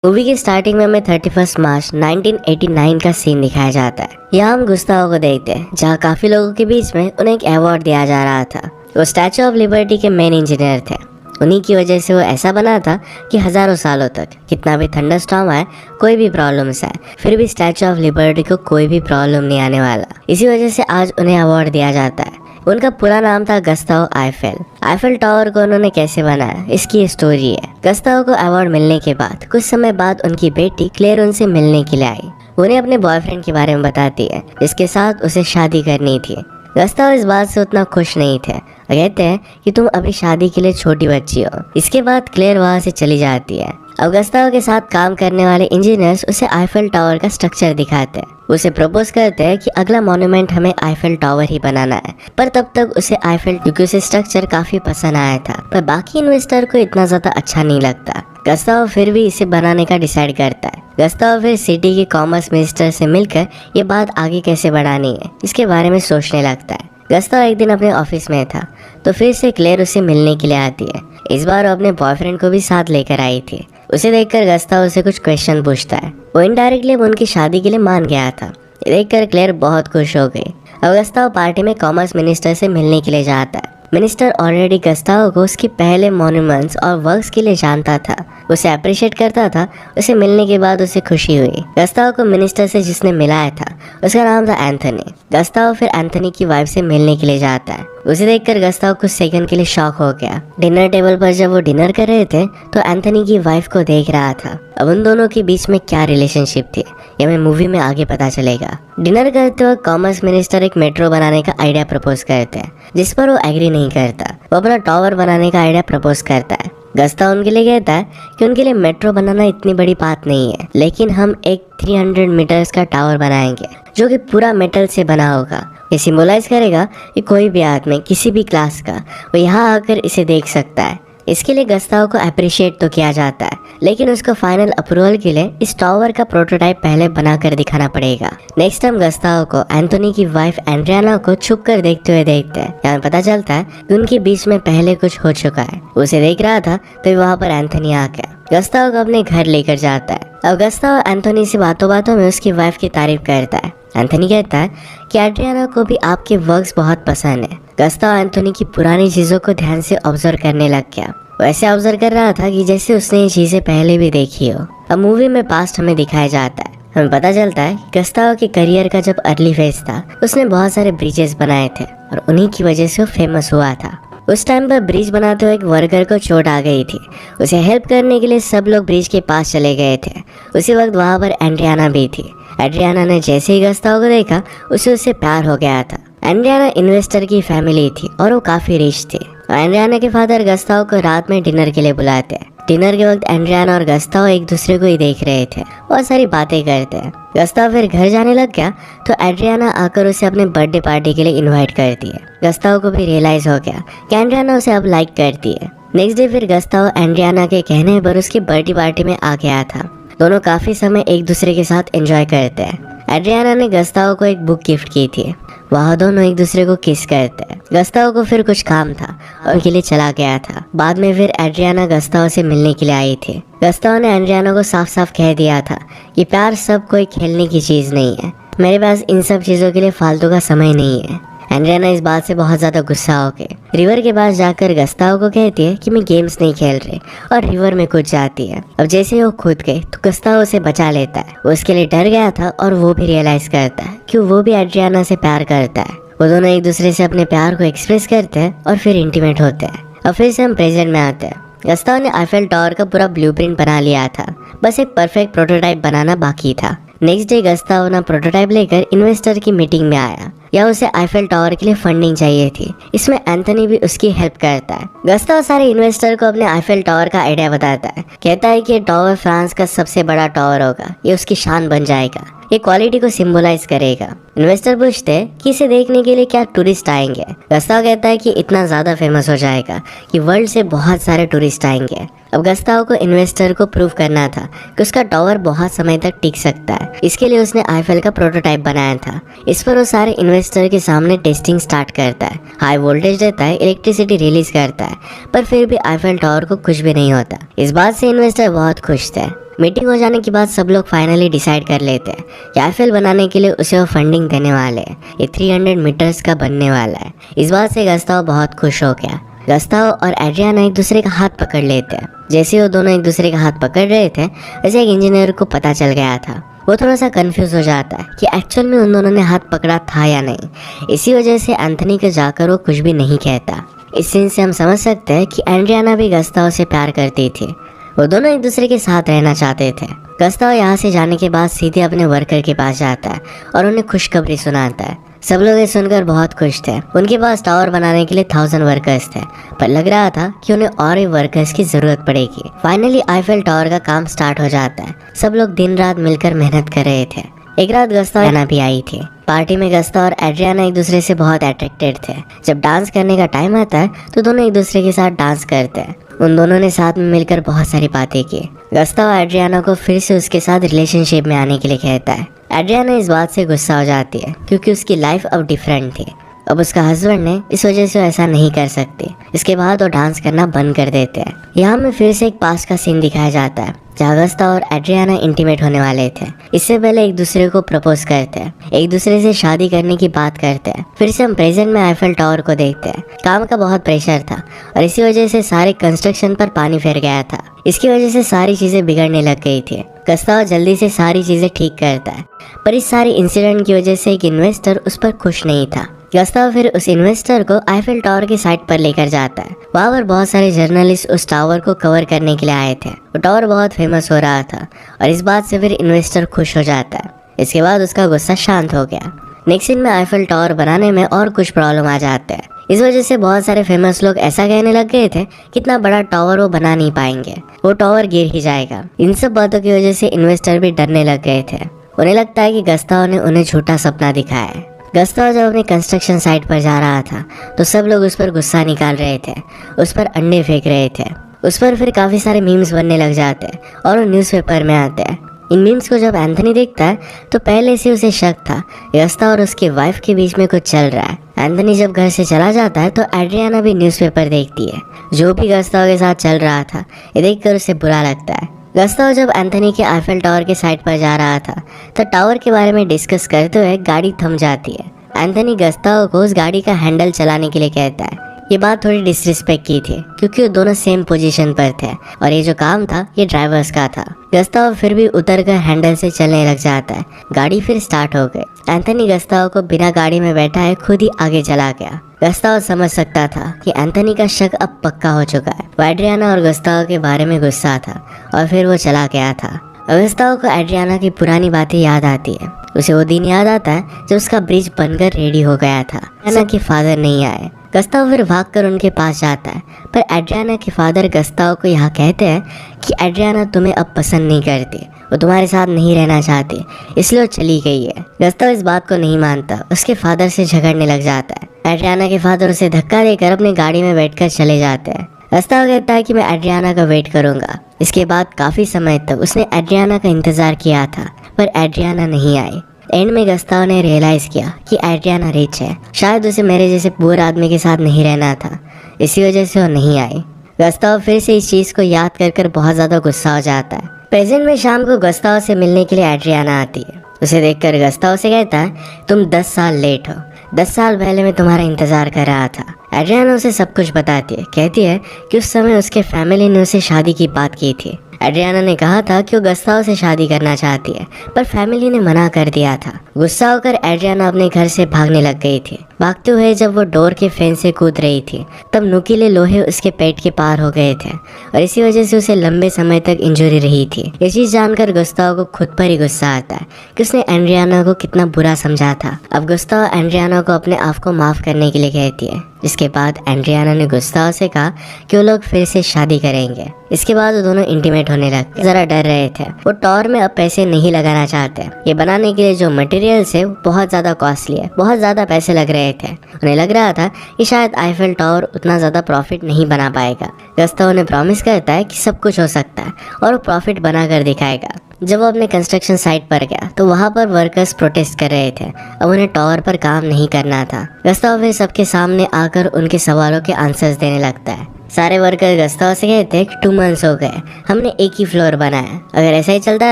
Movie की starting में हमें 31 मार्च 1989 का सीन दिखाया जाता है। यहाँ हम गुस्तावो को देखते हैं, जहाँ काफी लोगों के बीच में उन्हें एक अवार्ड दिया जा रहा था। वो स्टैचू ऑफ लिबर्टी के मेन इंजीनियर थे। उन्हीं की वजह से वो ऐसा बना था कि हजारों सालों तक कितना भी थंडरस्टॉर्म आए, कोई भी प्रॉब्लम्स आए, फिर भी स्टैचू ऑफ लिबर्टी को कोई भी प्रॉब्लम नहीं आने वाला। इसी वजह से आज उन्हें अवार्ड दिया जाता है। उनका पूरा नाम था गस्तावो आईफेल। आईफेल टावर को उन्होंने कैसे बनाया, इसकी स्टोरी है। गस्तावो को अवार्ड मिलने के बाद कुछ समय बाद उनकी बेटी क्लेयर उनसे मिलने के लिए आई। उन्हें अपने बॉयफ्रेंड के बारे में बताती है, जिसके साथ उसे शादी करनी थी। गस्तावो इस बात से उतना खुश नहीं थे। कहते हैं कि तुम अभी शादी के लिए छोटी बच्ची हो। इसके बाद क्लेयर वहाँ से चली जाती है। अब गस्तावो के साथ काम करने वाले इंजीनियर्स उसे आईफेल टावर का स्ट्रक्चर दिखाते हैं। उसे प्रपोज करते हैं कि अगला मॉन्यूमेंट हमें आईफेल टावर ही बनाना है। पर तब तक उसे आईफेल क्योंकि उसे स्ट्रक्चर काफी पसंद आया था, पर बाकी इन्वेस्टर को इतना ज्यादा अच्छा नहीं लगता। गस्तावो फिर भी इसे बनाने का डिसाइड करता है। गस्तावो फिर सिटी के कॉमर्स मिनिस्टर से मिलकर ये बात आगे कैसे बढ़ानी है, इसके बारे में सोचने लगता है। गस्तावो एक दिन अपने ऑफिस में था तो फिर से क्लेयर उसे मिलने के लिए आती है। इस बार वो अपने बॉयफ्रेंड को भी साथ लेकर आई थी। उसे देखकर गस्तावो से कुछ क्वेश्चन पूछता है। वो इनडायरेक्टली उनकी शादी के लिए मान गया था। ये देखकर क्लेयर बहुत खुश हो गई। अब गस्तावो पार्टी में कॉमर्स मिनिस्टर से मिलने के लिए जाता है। मिनिस्टर ऑलरेडी गस्तावो को उसके पहले मॉन्यूमेंट्स और वर्क्स के लिए जानता था, उसे अप्रिशिएट करता था। उसे मिलने के बाद उसे खुशी हुई। गस्तावो को मिनिस्टर से जिसने मिलाया था उसका नाम था एंथनी। गस्तावो फिर एंथनी की वाइफ से मिलने के लिए जाता है। उसे देखकर गस्तावो कुछ सेकंड के लिए शॉक हो गया। डिनर टेबल पर जब वो डिनर कर रहे थे तो एंथनी की वाइफ को देख रहा था। अब उन दोनों के बीच में क्या रिलेशनशिप थी ये हमें मूवी में आगे पता चलेगा। डिनर करते वक्त कॉमर्स मिनिस्टर एक मेट्रो बनाने का आइडिया प्रपोज करते हैं, जिस पर वो एग्री नहीं करता। वो अपना टावर बनाने का आइडिया प्रपोज करता है। गस्तावो उनके लिए कहता है कि उनके लिए मेट्रो बनाना इतनी बड़ी बात नहीं है, लेकिन हम एक 300 मीटर्स का टावर बनाएंगे जो कि पूरा मेटल से बना होगा। ये सिंबलाइज करेगा कि कोई भी आदमी किसी भी क्लास का वो यहाँ आकर इसे देख सकता है। इसके लिए गस्तावो को अप्रिशिएट तो किया जाता है, लेकिन उसको फाइनल अप्रूवल के लिए इस टावर का प्रोटोटाइप पहले बनाकर दिखाना पड़ेगा। नेक्स्ट टाइम गस्तावो को एंथनी की वाइफ एंड्रियाना को छुप कर देखते हुए देखते हैं। यहाँ पता चलता है कि उनके बीच में पहले कुछ हो चुका है। उसे देख रहा था तो वहाँ पर एंथनी आ गया। गस्तावो को अपने घर लेकर जाता है। अब गस्तावो एंथनी से बातों बातों में उसकी वाइफ की तारीफ करता है। एंथनी कहता है कि एड्रियाना को भी आपके वर्क्स बहुत पसंद है। गस्तावो एंथनी की पुरानी चीजों को ध्यान से ऑब्जर्व करने लग गया। वो ऐसे ऑब्जर्व कर रहा था कि जैसे उसने ये चीजें पहले भी देखी हो। अब मूवी में पास्ट हमें दिखाया जाता है। हमें पता चलता है कि गस्तावो के करियर का जब अर्ली फेज था उसने बहुत सारे ब्रिजेस बनाए थे और उन्हीं की वजह से वो फेमस हुआ था। उस टाइम पर ब्रिज बनाते हुए एक वर्कर को चोट आ गई थी। उसे हेल्प करने के लिए सब लोग ब्रिज के पास चले गए थे। उसी वक्त वहाँ पर एंड्रियाना भी थी। एड्रियाना ने जैसे ही गस्तावो को देखा उसे उससे प्यार हो गया था। एंड्रियाना इन्वेस्टर की फैमिली थी और वो काफी रिच थी। एंड्रियाना के फादर गस्तावो को रात में डिनर के लिए बुलाते हैं। डिनर के वक्त एंड्रियाना और गस्तावो एक दूसरे को ही देख रहे थे, बहुत सारी बातें करते हैं। गस्तावो फिर घर जाने लग गया तो एंड्रियाना आकर उसे अपने बर्थडे पार्टी के लिए इनवाइट करती है। गस्तावो को भी रियलाइज हो गया कि एंड्रियाना उसे अब लाइक करती है। नेक्स्ट डे फिर गस्तावो एंड्रियाना के कहने पर उसकी बर्थडे पार्टी में आ गया था। दोनों काफी समय एक दूसरे के साथ एंजॉय करते हैं। एड्रियाना ने गस्तावो को एक बुक गिफ्ट की थी। वह दोनों एक दूसरे को किस करते हैं। गस्तावो को फिर कुछ काम था और उनके लिए चला गया था। बाद में फिर एड्रियाना गस्तावो से मिलने के लिए आई थी। गस्तावो ने एड्रियाना को साफ साफ कह दिया था कि प्यार सब कोई खेलने की चीज नहीं है। मेरे पास इन सब चीजों के लिए फालतू का समय नहीं है। एंड्रियाना इस बात से बहुत ज्यादा गुस्सा हो गई। रिवर के पास जाकर गस्तावो को कहती है कि मैं गेम्स नहीं खेल रही और रिवर में कूद जाती है। अब जैसे ही वो कूद गई तो गस्तावो उसे बचा लेता है। वो उसके लिए डर गया था और वो भी रियलाइज करता है कि वो भी एड्रियाना से प्यार करता है। वो दोनों एक दूसरे से अपने प्यार को एक्सप्रेस करते हैं और फिर इंटीमेट होते हैं। अब फिर से हम प्रेजेंट में आते हैं। गस्तावो ने आईफेल टावर का पूरा ब्लूप्रिंट बना लिया था, बस एक परफेक्ट प्रोटोटाइप बनाना बाकी था। नेक्स्ट डे गस्तावो अपना प्रोटोटाइप लेकर इन्वेस्टर की मीटिंग में आया। या उसे आईफेल टावर के लिए फंडिंग चाहिए थी। इसमें एंथनी भी उसकी हेल्प करता है। गस्तावो सारे इन्वेस्टर को अपने आईफेल टावर का आइडिया बताता है। कहता है कि ये टावर फ्रांस का सबसे बड़ा टावर होगा, ये उसकी शान बन जाएगा, ये क्वालिटी को सिंबलाइज करेगा। इन्वेस्टर पूछते हैं कि इसे देखने के लिए क्या टूरिस्ट आएंगे। गस्तावो कहता है कि इतना ज्यादा फेमस हो जाएगा कि वर्ल्ड से बहुत सारे टूरिस्ट आएंगे। अब गस्तावो को इन्वेस्टर को प्रूव करना था कि उसका टावर बहुत समय तक टिक सकता है। इसके लिए उसने आईफेल का प्रोटोटाइप बनाया था। इस पर वो सारे इन्वेस्टर के सामने टेस्टिंग स्टार्ट करता है। हाई वोल्टेज देता है, इलेक्ट्रिसिटी रिलीज करता है, पर फिर भी आईफेल टावर को कुछ भी नहीं होता। इस बात से इन्वेस्टर बहुत खुश थे। मीटिंग हो जाने के बाद सब लोग फाइनली डिसाइड कर लेते हैं कि आईफेल बनाने के लिए उसे वो फंडिंग देने वाले हैं। ये 300 मीटर्स का बनने वाला है। इस बात से गस्ताव बहुत खुश हो गया। गस्ताव और एड्रियाना एक दूसरे का हाथ पकड़ लेते हैं। जैसे वो दोनों एक दूसरे का हाथ पकड़ रहे थे वैसे एक इंजीनियर को पता चल गया था। वो थोड़ा सा कंफ्यूज हो जाता है कि एक्चुअल में उन दोनों ने हाथ पकड़ा था या नहीं। इसी वजह से एंथनी को जाकर वो कुछ भी नहीं कहता। इस सीन से हम समझ सकते हैं कि एड्रियाना भी गस्ताव से प्यार करती थी। वो दोनों एक दूसरे के साथ रहना चाहते थे। गस्ताव यहाँ से जाने के बाद सीधे अपने वर्कर के पास जाता है और उन्हें खुशखबरी सुनाता है। सब लोग ये सुनकर बहुत खुश थे। उनके पास टावर बनाने के लिए 1000 वर्कर्स थे, पर लग रहा था कि उन्हें और भी वर्कर्स की जरूरत पड़ेगी। फाइनली आईफेल टावर का काम स्टार्ट हो जाता है। सब लोग दिन रात मिलकर मेहनत कर रहे थे। एक रात गस्ताव भी आई थी। पार्टी में गस्ताव और एड्रियाना एक दूसरे से बहुत अट्रैक्टेड थे। जब डांस करने का टाइम आता है तो दोनों एक दूसरे के साथ डांस करते हैं। उन दोनों ने साथ में मिलकर बहुत सारी बातें की। गस्ताव एड्रियाना को फिर से उसके साथ रिलेशनशिप में आने के लिए कहता है। एड्रियाना इस बात से गुस्सा हो जाती है क्योंकि उसकी लाइफ अब डिफरेंट थी। अब उसका हस्बैंड ने इस वजह से ऐसा नहीं कर सकती। इसके बाद वो डांस करना बंद कर देते हैं। यहाँ में फिर से एक पास्ट का सीन दिखाया जाता है जहाँ गस्ताव और एड्रियाना इंटीमेट होने वाले थे। इससे पहले एक दूसरे को प्रपोज करते हैं, एक दूसरे से शादी करने की बात करते हैं। फिर से हम प्रेजेंट में आईफेल टावर को देखते हैं। काम का बहुत प्रेशर था और इसी वजह से सारे कंस्ट्रक्शन पर पानी फिर गया था। इसकी वजह से सारी चीजें बिगड़ने लग गई थी। गस्ताव जल्दी से सारी चीजें ठीक करता है, पर इस सारी इंसिडेंट की वजह से एक इन्वेस्टर उस पर खुश नहीं था। गस्ताव फिर उस इन्वेस्टर को आईफेल टावर की साइट पर लेकर जाता है। वहाँ पर बहुत सारे जर्नलिस्ट उस टावर को कवर करने के लिए आए थे। वो टावर बहुत फेमस हो रहा था और इस बात से फिर इन्वेस्टर खुश हो जाता है। इसके बाद उसका गुस्सा शांत हो गया। नेक्स्ट सीन में आईफेल टावर बनाने में और कुछ प्रॉब्लम आ जाते हैं। इस वजह से बहुत सारे फेमस लोग ऐसा कहने लग गए थे कि इतना बड़ा टावर वो बना नहीं पाएंगे, वो टावर गिर ही जाएगा। इन सब बातों की वजह से इन्वेस्टर भी डरने लग गए थे। उन्हें लगता है कि गस्ताव ने उन्हें झूठा सपना दिखाया है। गस्ताव जब अपनी कंस्ट्रक्शन साइट पर जा रहा था तो सब लोग उस पर गुस्सा निकाल रहे थे, उस पर अंडे फेंक रहे थे। उस पर फिर काफ़ी सारे मीम्स बनने लग जाते हैं और वो न्यूज़पेपर में आते हैं। इन मीम्स को जब एंथनी देखता है तो पहले से उसे शक था गस्ताव और उसकी वाइफ के बीच में कुछ चल रहा है। एंथनी जब घर से चला जाता है तो एड्रियाना भी न्यूज़पेपर देखती है। जो भी गस्ताव के साथ चल रहा था ये देखकर उसे बुरा लगता है। गस्ताव जब एंथनी के आईफेल टावर के साइड पर जा रहा था तो टावर के बारे में डिस्कस करते हुए गाड़ी थम जाती है। एंथनी गस्ताव को उस गाड़ी का हैंडल चलाने के लिए कहता है। ये बात थोड़ी डिसरिस्पेक्ट की थी क्योंकि वो दोनों सेम पोजीशन पर थे और ये जो काम था ये ड्राइवर्स का था। गस्ताव फिर भी उतर कर हैंडल से चलने लग जाता है। गाड़ी फिर स्टार्ट हो गई। एंथनी गस्ताव को बिना गाड़ी में बैठा है खुद ही आगे चला गया। गस्ताव समझ सकता था कि एंथनी का शक अब पक्का हो चुका है। वो एड्रियाना और गस्ताव के बारे में गुस्सा था और फिर वो चला गया था। गस्ताव को एड्रियाना की पुरानी बातें याद आती है। उसे वो दिन याद आता है जब उसका ब्रिज बनकर रेडी हो गया था। एड्रियाना के फादर नहीं आए। गस्ताव फिर भागकर उनके पास जाता है, पर एड्रियाना के फादर गस्ताव को यहाँ कहते हैं कि एड्रियाना तुम्हें अब पसंद नहीं करती, वो तुम्हारे साथ नहीं रहना चाहती, इसलिए वो चली गई है। गस्ताव इस बात को नहीं मानता, उसके फादर से झगड़ने लग जाता है। एड्रियाना के फादर उसे धक्का देकर अपनी गाड़ी में बैठकर चले जाते हैं। गस्ताव कहता है कि मैं एड्रियाना का वेट करूंगा। इसके बाद काफ़ी समय तक उसने एड्रियाना का इंतज़ार किया था, पर एड्रियाना नहीं आई। एंड में गस्ताव ने रियलाइज़ किया कि एड्रियाना रिच है, शायद उसे मेरे जैसे पुअर आदमी के साथ नहीं रहना था, इसी वजह से वो नहीं आई। गस्ताव फिर से इस चीज़ को याद कर कर बहुत ज़्यादा गुस्सा हो जाता है। प्रेजेंट में शाम को गस्ताव से मिलने के लिए एड्रियाना आती है। उसे देखकर गस्ताव से कहता है तुम 10 साल लेट हो, 10 साल पहले मैं तुम्हारा इंतज़ार कर रहा था। एड्रियाना उसे सब कुछ बताती है। कहती है कि उस समय उसके फैमिली ने उसे शादी की बात की थी। एड्रियाना ने कहा था कि वो गस्ताव से शादी करना चाहती है, पर फैमिली ने मना कर दिया था। गुस्सा होकर एड्रियाना अपने घर से भागने लग गई थी। भागते हुए जब वो डोर के फेंस से कूद रही थी तब नुकीले लोहे उसके पेट के पार हो गए थे और इसी वजह से उसे लंबे समय तक इंजरी रही थी। ये चीज़ जानकर गुस्ताव को खुद पर ही गुस्सा आता है कि उसने एड्रियाना को कितना बुरा समझा था। अब गुस्ताव एड्रियाना को अपने आप को माफ़ करने के लिए कहती है। इसके बाद एड्रियाना ने गुस्ताव से कहा कि वो लोग फिर से शादी करेंगे। इसके बाद वो दोनों इंटीमेट होने लगे। जरा डर रहे थे, वो टावर में अब पैसे नहीं लगाना चाहते। ये बनाने के लिए जो मटेरियल्स है बहुत ज़्यादा कॉस्टली है, बहुत ज़्यादा पैसे लग रहे थे। उन्हें लग रहा था कि शायद आईफेल टावर उतना ज़्यादा प्रॉफिट नहीं बना पाएगा। गस्ताव उन्हें प्रॉमिस करता है कि सब कुछ हो सकता है और वो प्रॉफिट बना कर दिखाएगा। जब वो अपने कंस्ट्रक्शन साइट पर गया तो वहाँ पर वर्कर्स प्रोटेस्ट कर रहे थे। अब उन्हें टावर पर काम नहीं करना था। गस्ताव फिर सबके सामने आकर उनके सवालों के आंसर्स देने लगता है। सारे वर्कर गस्ताव से कहते हैं कि 2 months हो गए, हमने एक ही फ्लोर बनाया, अगर ऐसा ही चलता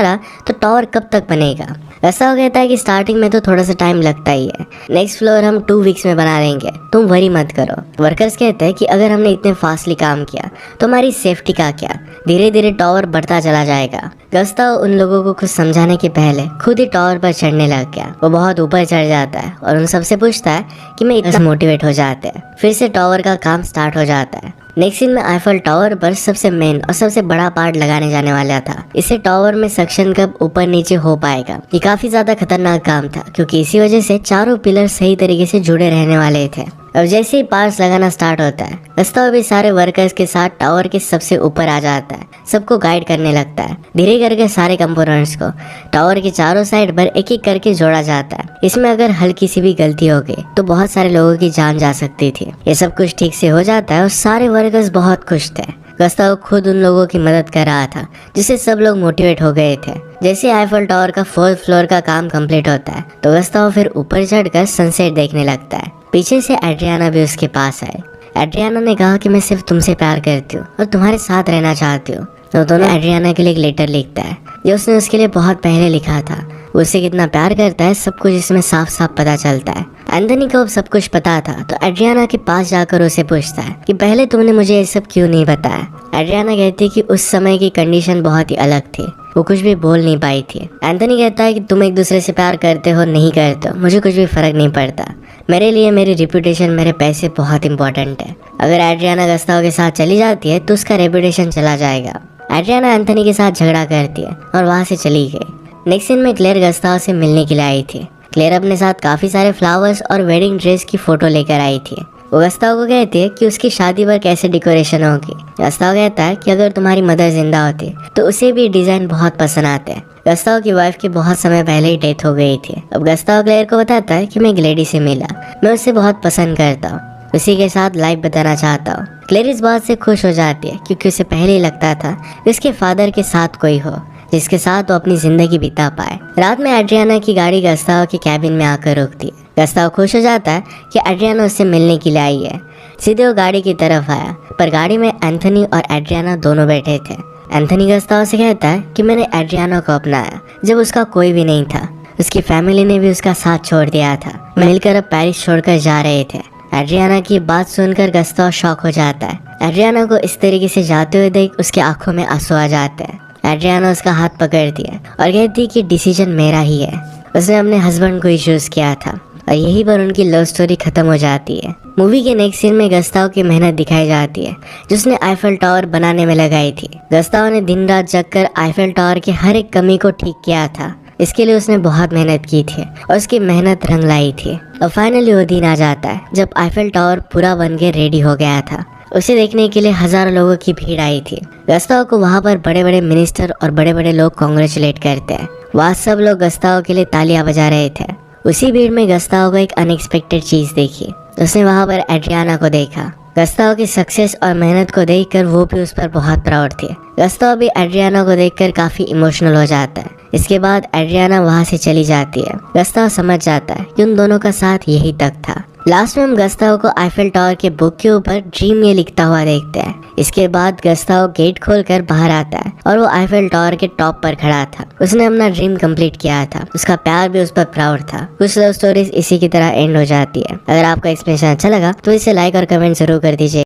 रहा तो टावर कब तक बनेगा। गस्ताव कहता है कि स्टार्टिंग में तो थोड़ा सा टाइम लगता ही है, नेक्स्ट फ्लोर हम 2 weeks में बना लेंगे, तुम वरी मत करो। वर्कर्स कहते हैं कि अगर हमने इतने फास्टली काम किया तो हमारी सेफ्टी का क्या, धीरे धीरे टावर बढ़ता चला जाएगा। गस्ताव उन लोगों को कुछ समझाने के पहले खुद ही टावर पर चढ़ने लग गया। वो बहुत ऊपर चढ़ जाता है और उन सबसे पूछता है कि मैं इतना मोटिवेट हो जाते हैं। फिर से टावर का काम स्टार्ट हो जाता है। नेक्स्ट सीन में आईफल टावर पर सबसे मेन और सबसे बड़ा पार्ट लगाने जाने वाला था। इसे टावर में सक्शन कब ऊपर नीचे हो पाएगा। ये काफी ज्यादा खतरनाक काम था क्योंकि इसी वजह से चारों पिलर सही तरीके से जुड़े रहने वाले थे। अब जैसे ही पार्ट्स लगाना स्टार्ट होता है, गस्ताव भी सारे वर्कर्स के साथ टावर के सबसे ऊपर आ जाता है, सबको गाइड करने लगता है। धीरे करके सारे कंपोनेंट्स को टावर के चारों साइड पर एक एक करके जोड़ा जाता है। इसमें अगर हल्की सी भी गलती हो गई तो बहुत सारे लोगों की जान जा सकती थी। ये सब कुछ ठीक से हो जाता है और सारे वर्कर्स बहुत खुश थे। गस्ताव खुद उन लोगों की मदद कर रहा था जिससे सब लोग मोटिवेट हो गए थे। जैसे आईफल टावर का 4th फ्लोर का काम कंप्लीट होता है तो गस्ताव फिर ऊपर चढ़कर सनसेट देखने लगता है। पीछे से एड्रियाना भी उसके पास आए। एड्रियाना ने कहा कि मैं सिर्फ तुमसे प्यार करती हूँ और तुम्हारे साथ रहना चाहती हूँ। तो दोनों एड्रियाना के लिए एक लेटर लिखता है जो उसने उसके लिए बहुत पहले लिखा था। वो उससे कितना प्यार करता है सब कुछ इसमें साफ साफ पता चलता है। एंथनी को अब सब कुछ पता था तो एड्रियाना के पास जाकर उसे पूछता है कि पहले तुमने मुझे ये सब क्यों नहीं बताया। एड्रियाना कहती है कि उस समय की कंडीशन बहुत ही अलग थी, वो कुछ भी बोल नहीं पाई थी। एंथनी कहता है कि तुम एक दूसरे से प्यार करते हो नहीं करते हो मुझे कुछ भी फर्क नहीं पड़ता, मेरे लिए मेरी रिप्यूटेशन मेरे पैसे बहुत इंपॉर्टेंट है। अगर एड्रियाना गस्ताव के साथ चली जाती है तो उसका रेपुटेशन चला जाएगा। एड्रियाना एंथनी के साथ झगड़ा करती है और वहाँ से चली गई। नेक्स्ट सीन में क्लेयर गस्ताव से मिलने के लिए आई थी। क्लेयर अपने साथ काफी सारे फ्लावर्स और वेडिंग ड्रेस की फोटो लेकर आई थी। वो गस्ताव को कहती है कि उसकी शादी पर कैसे डेकोरेशन होगी। गस्ताव कहता है कि अगर तुम्हारी मदर जिंदा होती तो उसे भी डिजाइन बहुत पसंद आते हैं। गस्ताव की वाइफ की बहुत समय पहले ही डेथ हो गई थी। अब गस्ताव क्लेयर को बताता है कि मैं एक लेडी से मिला, मैं उसे बहुत पसंद करता हूँ, उसी के साथ लाइफ बताना चाहता हूँ। क्लेयर इस बात से खुश हो जाती है क्योंकि उसे पहले ही लगता था कि उसके फादर के साथ कोई हो जिसके साथ वो अपनी जिंदगी बिता पाए। रात में एड्रियाना की गाड़ी गस्ताव के कैबिन में आकर रुकती है। गस्ताव खुश हो जाता है कि एड्रियाना उससे मिलने के लिए आई है। सीधे वो गाड़ी की तरफ आया पर गाड़ी में एंथनी और एड्रियाना दोनों बैठे थे। एंथनी गस्ताव से कहता है कि मैंने एड्रियाना को अपनाया जब उसका कोई भी नहीं था, उसकी फैमिली ने भी उसका साथ छोड़ दिया था, मिलकर अब पेरिस छोड़कर जा रहे थे। एड्रियाना की बात सुनकर गस्ताव शॉक हो जाता है। एड्रियाना को इस तरीके से जाते हुए देख उसके आंखों में आंसू आ जाते हैं। एड्रियाना उसका हाथ पकड़ती है और कहती है कि डिसीजन मेरा ही है, उसने अपने हस्बैंड को ही चूज किया था और यहीं पर उनकी लव स्टोरी खत्म हो जाती है। मूवी के नेक्स्ट सीन में गस्ताव की मेहनत दिखाई जाती है जिसने आईफल टावर बनाने में लगाई थी। गस्ताव ने दिन रात जगकर आईफल टावर की हर एक कमी को ठीक किया था। इसके लिए उसने बहुत मेहनत की थी और उसकी मेहनत रंग लाई थी। और फाइनली वो दिन आ जाता है जब आईफल टावर पूरा बन के रेडी हो गया था। उसे देखने के लिए हजारों लोगों की भीड़ आई थी। गस्ताव को वहाँ पर बड़े बड़े मिनिस्टर और बड़े बड़े लोग कॉन्ग्रेचुलेट करते हैं। वहाँ सब लोग गस्ताव के लिए तालियां बजा रहे थे। उसी भीड़ में गस्ताव को एक अनएक्सपेक्टेड चीज देखी। उसने वहाँ पर एड्रियाना को देखा। गस्ताव की सक्सेस और मेहनत को देखकर वो भी उस पर बहुत प्राउड थी। गस्ताव भी एड्रियाना को देखकर काफी इमोशनल हो जाता है। इसके बाद एड्रियाना वहाँ से चली जाती है। गस्ताव समझ जाता है कि उन दोनों का साथ यही तक था। लास्ट में हम गस्ताव को आईफल टावर के बुक के ऊपर ड्रीम ये लिखता हुआ देखते हैं। इसके बाद गस्ताव गेट खोलकर बाहर आता है और वो आईफल टावर के टॉप पर खड़ा था। उसने अपना ड्रीम कंप्लीट किया था, उसका प्यार भी उस पर प्राउड था। कुछ लव स्टोरीज इसी की तरह एंड हो जाती है। अगर आपको एक्सप्लेनेशन अच्छा लगा तो इसे लाइक और कमेंट जरूर कर दीजिए।